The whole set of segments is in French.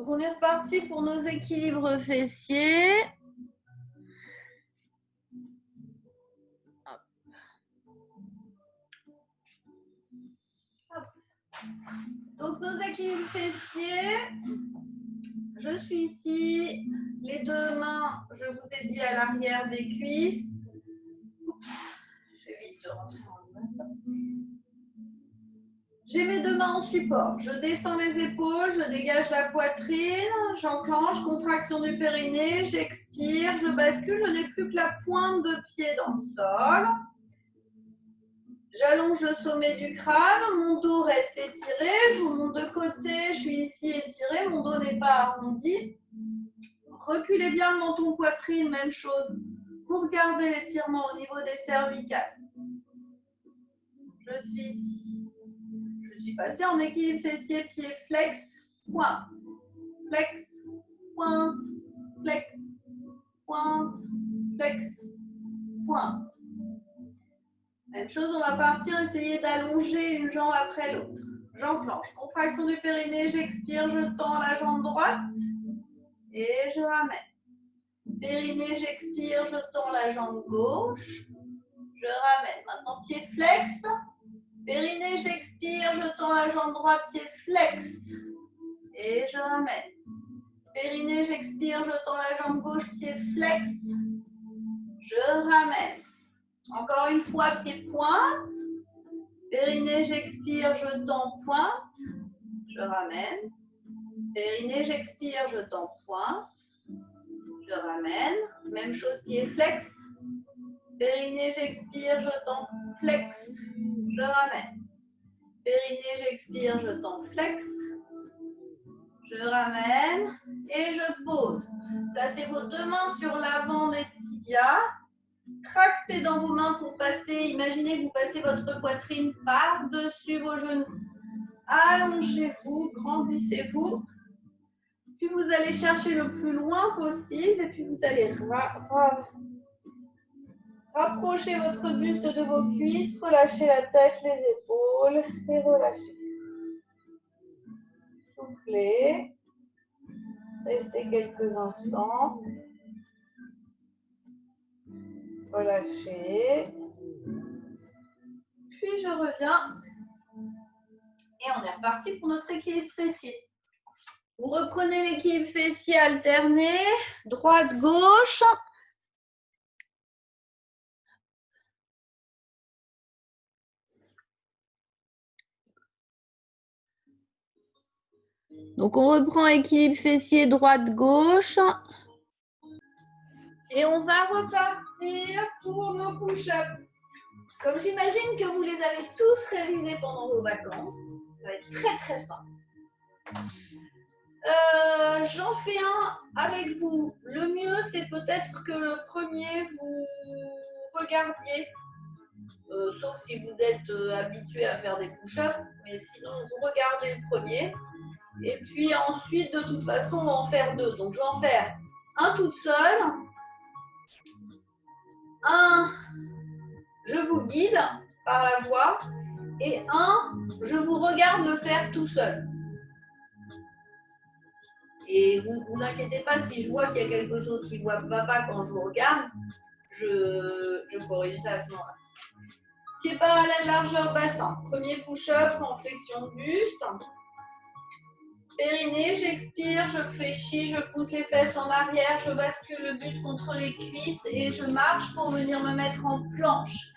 Donc, on est reparti pour nos équilibres fessiers. Donc, nos équilibres fessiers, je suis ici, les deux mains, je vous ai dit, à l'arrière des cuisses. J'évite de rentrer en même. J'ai mes deux mains en support. Je descends les épaules, je dégage la poitrine, j'enclenche, contraction du périnée, j'expire, je bascule, je n'ai plus que la pointe de pied dans le sol. J'allonge le sommet du crâne, mon dos reste étiré, je vous montre de côté, je suis ici étiré, mon dos n'est pas arrondi. Reculez bien le menton poitrine, même chose, pour garder l'étirement au niveau des cervicales. Je suis ici. Je suis passée en équilibre fessier, pied flex, pointe, flex, pointe, flex, pointe, flex, pointe. Même chose, on va partir, essayer d'allonger une jambe après l'autre. J'enclenche, contraction du périnée, j'expire, je tends la jambe droite et je ramène. Périnée, j'expire, je tends la jambe gauche, je ramène. Maintenant, pied flex, périnée, j'expire, je tends la jambe droite, pied flex et je ramène. Périnée, j'expire, je tends la jambe gauche, pied flex, je ramène. Encore une fois, pied pointe. Périnée, j'expire, je tends pointe, je ramène. Périnée, j'expire, je tends pointe, je ramène. Même chose, pied flex. Périnée, j'expire, je tends flex, je ramène. Périnée, j'expire, je tends flex, je ramène et je pose. Placez vos deux mains sur l'avant des tibias. Tractez dans vos mains pour passer. Imaginez que vous passez votre poitrine par-dessus vos genoux. Allongez-vous, grandissez-vous. Puis vous allez chercher le plus loin possible et puis vous allez rapprocher votre buste de vos cuisses, relâchez la tête, les épaules et relâchez. Soufflez. Restez quelques instants. Relâchez. Puis je reviens. Et on est reparti pour notre équilibre fessier. Vous reprenez l'équilibre fessier alterné, droite-gauche. Donc on reprend équilibre fessier droite-gauche. Et on va repartir pour nos push-ups. Comme j'imagine que vous les avez tous révisés pendant vos vacances, ça va être très très simple. J'en fais un avec vous. Le mieux, c'est peut-être que le premier, vous regardiez, sauf si vous êtes habitué à faire des push-ups, mais sinon, vous regardez le premier. Et puis ensuite, de toute façon, on va en faire deux. Donc, je vais en faire un toute seule, un, je vous guide par la voix, et un, je vous regarde le faire tout seul. Et vous ne vous inquiétez pas, si je vois qu'il y a quelque chose qui ne va pas quand je vous regarde, je corrigerai à ce moment-là. Pied parallèle, largeur bassin. Premier push-up en flexion de buste. Périnée, j'expire, je fléchis, je pousse les fesses en arrière, je bascule le buste contre les cuisses et je marche pour venir me mettre en planche.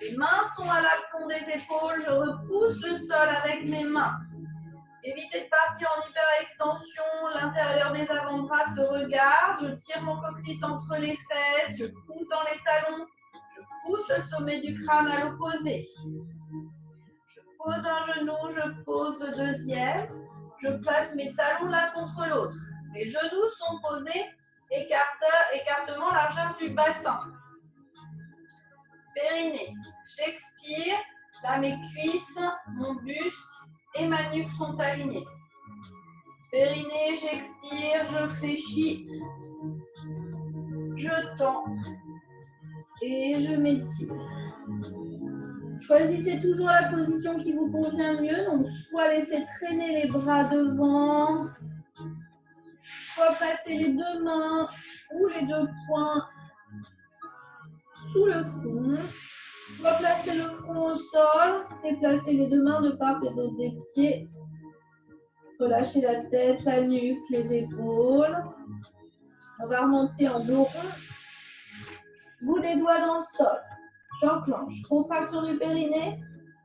Les mains sont à l'aplomb des épaules, je repousse le sol avec mes mains. Évitez de partir en hyperextension, l'intérieur des avant-bras se regarde, je tire mon coccyx entre les fesses, je pousse dans les talons, je pousse le sommet du crâne à l'opposé. Je pose un genou, je pose le deuxième, je place mes talons l'un contre l'autre. Les genoux sont posés, écartement largeur du bassin. Périnée, j'expire, là mes cuisses, mon buste et ma nuque sont alignés. Périnée, j'expire, je fléchis, je tends et je m'étire. Choisissez toujours la position qui vous convient le mieux. Donc, soit laissez traîner les bras devant, soit placer les deux mains ou les deux poings sous le front, soit placer le front au sol et placer les deux mains de part et d'autre des pieds. Relâchez la tête, la nuque, les épaules. On va remonter en dos rond. Bout des doigts dans le sol. J'enclenche. Contraction du périnée.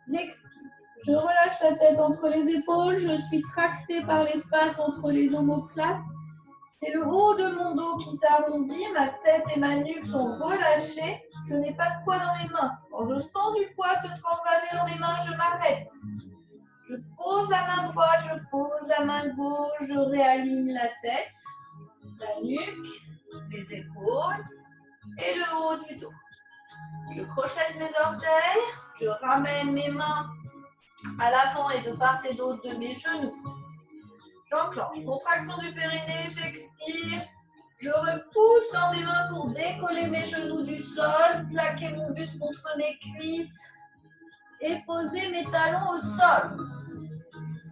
J'expire. Je relâche la tête entre les épaules. Je suis tractée par l'espace entre les omoplates. C'est le haut de mon dos qui s'arrondit. Ma tête et ma nuque sont relâchées. Je n'ai pas de poids dans mes mains. Quand je sens du poids se transvaser dans mes mains, je m'arrête. Je pose la main droite, je pose la main gauche, je réaligne la tête, la nuque, les épaules et le haut du dos. Je crochette mes orteils, je ramène mes mains à l'avant et de part et d'autre de mes genoux. J'enclenche. Contraction du périnée, j'expire. Je repousse dans mes mains pour décoller mes genoux du sol, plaquer mon buste contre mes cuisses et poser mes talons au sol.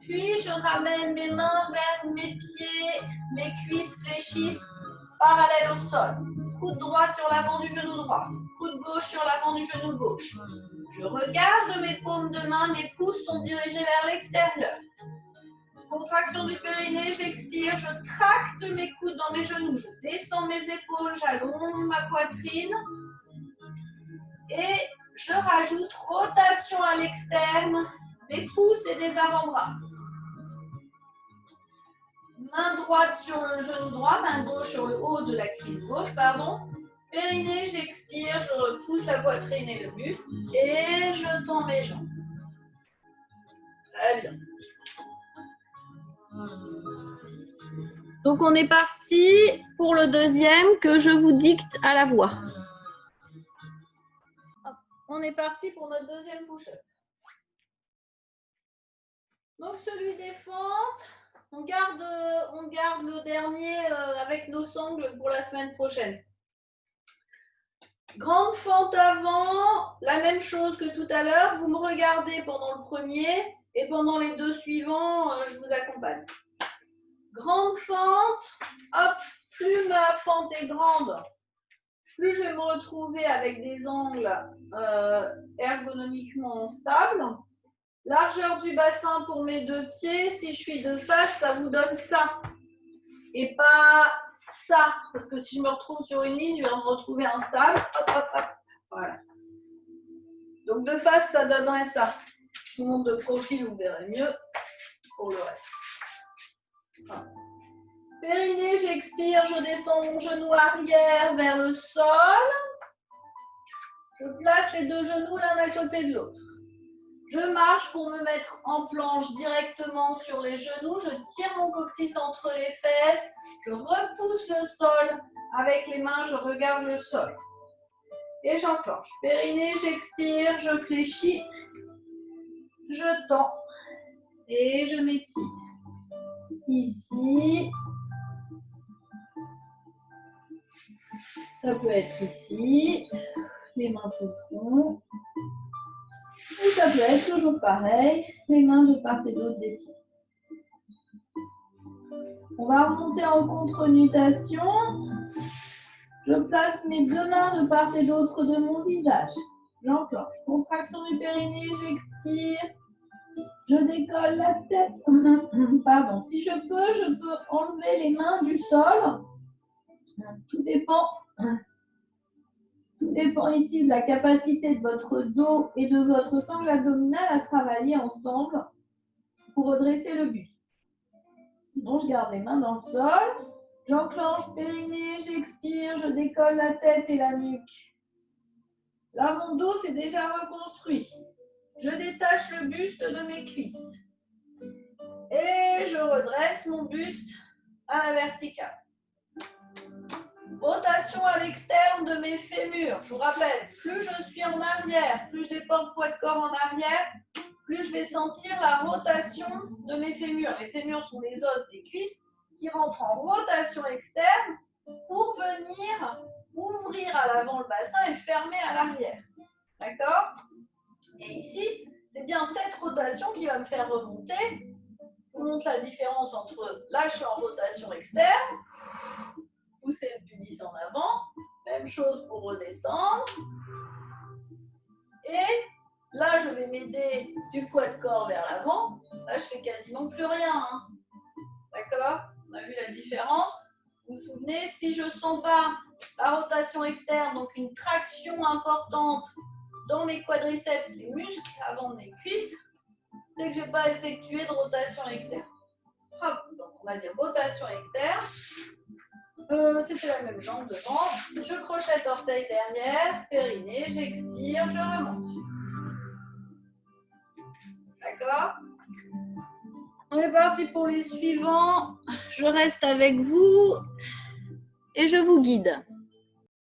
Puis, je ramène mes mains vers mes pieds, mes cuisses fléchissent parallèles au sol. Coude droit sur l'avant du genou droit, coude gauche sur l'avant du genou gauche. Je regarde mes paumes de main, mes pouces sont dirigés vers l'extérieur. Contraction du périnée, j'expire, je tracte mes coudes dans mes genoux, je descends mes épaules, j'allonge ma poitrine et je rajoute rotation à l'externe des pouces et des avant-bras. Main droite sur le genou droit, main gauche sur le haut de la cuisse gauche, pardon. Périnée, j'expire, je repousse la poitrine et le buste et je tends mes jambes. Très bien. Donc on est parti pour le deuxième que je vous dicte à la voix. On est parti pour notre deuxième push-up. Donc celui des fentes, on garde le dernier avec nos sangles pour la semaine prochaine. Grande fente avant, la même chose que tout à l'heure. Vous me regardez pendant le premier et pendant les deux suivants, je vous accompagne. Grande fente, hop, plus ma fente est grande, plus je vais me retrouver avec des angles ergonomiquement stables. Largeur du bassin pour mes deux pieds, si je suis de face, ça vous donne ça. Et pas ça, parce que si je me retrouve sur une ligne, je vais me retrouver instable. Hop, hop, hop. Voilà. Donc de face, ça donnerait ça. Je vous montre de profil, vous verrez mieux pour le reste. Voilà. Périnée, j'expire, je descends mon genou arrière vers le sol. Je place les deux genoux l'un à côté de l'autre. Je marche pour me mettre en planche directement sur les genoux. Je tire mon coccyx entre les fesses. Je repousse le sol. Avec les mains, je regarde le sol. Et j'enclenche. Périnée, j'expire, je fléchis. Je tends. Et je m'étire. Ici. Ça peut être ici. Les mains sous le front. Et ça peut être toujours pareil, les mains de part et d'autre des pieds. On va remonter en contre-nutation. Je place mes deux mains de part et d'autre de mon visage. J'enclenche. Contraction du périnée, j'expire. Je décolle la tête. Pardon. Si je peux enlever les mains du sol. Tout dépend. Tout dépend ici de la capacité de votre dos et de votre sangle abdominale à travailler ensemble pour redresser le buste. Sinon, je garde les mains dans le sol. J'enclenche périnée, j'expire, je décolle la tête et la nuque. Là, mon dos s'est déjà reconstruit. Je détache le buste de mes cuisses. Et je redresse mon buste à la verticale. Rotation à l'externe de mes fémurs. Je vous rappelle, plus je suis en arrière, plus je déporte poids de corps en arrière, plus je vais sentir la rotation de mes fémurs. Les fémurs sont les os des cuisses qui rentrent en rotation externe pour venir ouvrir à l'avant le bassin et fermer à l'arrière. D'accord? Et ici, c'est bien cette rotation qui va me faire remonter mon montre la différence entre là, je suis en rotation externe, pousser le pubis en avant, même chose pour redescendre. Et là, je vais m'aider du poids de corps vers l'avant. Là, je fais quasiment plus rien. Hein. D'accord? On a vu la différence. Vous vous souvenez, si je ne sens pas la rotation externe, donc une traction importante dans mes quadriceps, les muscles avant de mes cuisses, c'est que je n'ai pas effectué de rotation externe. Hop, donc on a dit rotation externe. C'était la même jambe devant. Je crochette orteil derrière, périnée, j'expire, je remonte. D'accord? On est parti pour les suivants. Je reste avec vous et je vous guide.